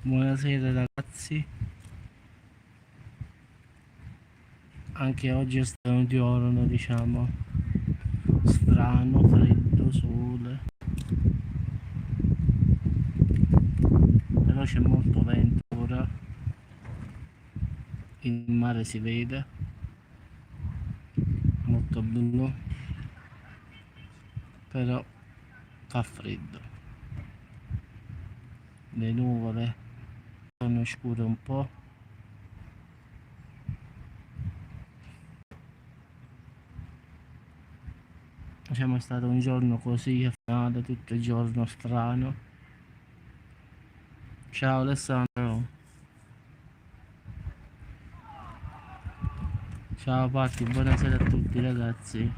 Buonasera ragazzi, anche oggi è stato un giorno diciamo strano, freddo, sole, però c'è molto vento ora, il mare si vede, molto blu, però fa freddo, le nuvole sono scure un po'. Diciamo è stato un giorno così a finale, tutto il giorno strano. Ciao Alessandro. Ciao Patti, buonasera a tutti ragazzi.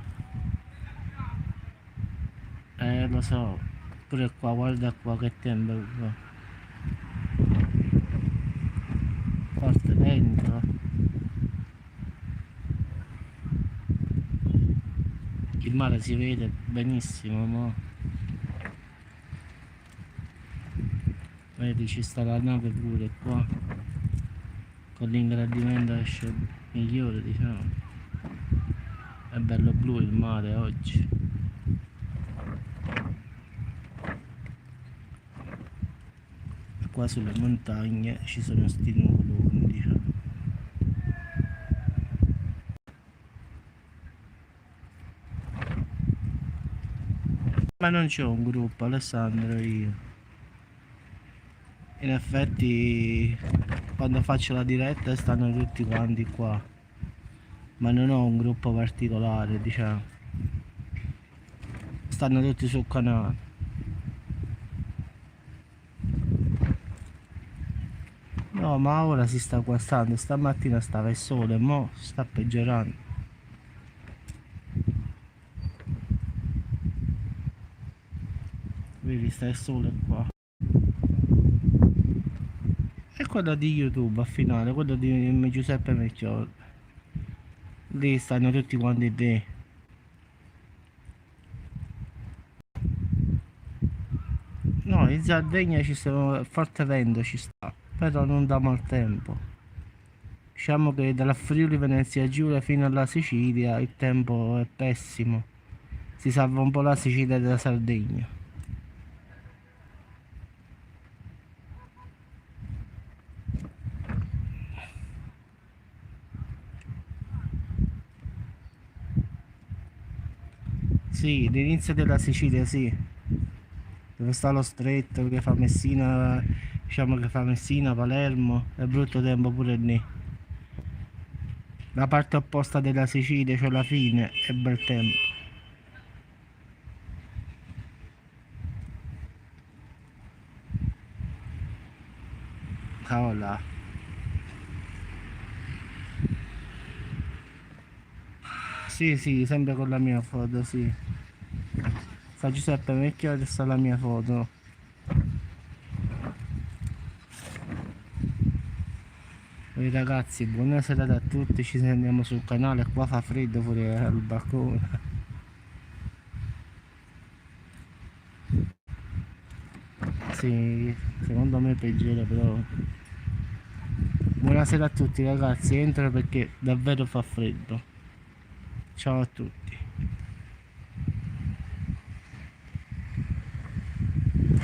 Lo so, pure qua, guarda qua che tempo qua. Forte vento. Il mare si vede benissimo, ma vedi ci sta la nave pure qua. Con l'ingrandimento esce migliore diciamo. È bello blu il mare oggi. Qua sulle montagne ci sono sti nuvoloni diciamo. Ma non c'è un gruppo Alessandro io. In effetti quando faccio la diretta stanno tutti quanti qua. Ma non ho un gruppo particolare diciamo. Stanno tutti sul canale. No, ma ora si sta guastando, stamattina stava il sole, mo sta peggiorando. Vedi, sta il sole qua. E quello di YouTube a finale, quello di Giuseppe Melchiorre. Lì stanno tutti quanti lì. No, in Sardegna ci sta forte vento ci sta, però non da maltempo. Diciamo che dalla Friuli Venezia Giulia fino alla Sicilia il tempo è pessimo. Si salva un po' la Sicilia della Sardegna. Sì, l'inizio della Sicilia sì. Dove sta lo stretto che fa Messina, diciamo che fa Messina, Palermo, è brutto tempo pure lì. La parte opposta della Sicilia, cioè la fine, è bel tempo. Cavolo. Sì, sì, sempre con la mia foto, sì. Sta Giuseppe Vecchio e sta la mia foto. E ragazzi, buonasera a tutti, ci sentiamo sul canale, qua fa freddo pure al balcone. Sì, secondo me è peggiore però. Buonasera a tutti ragazzi, entro perché davvero fa freddo. Ciao a tutti.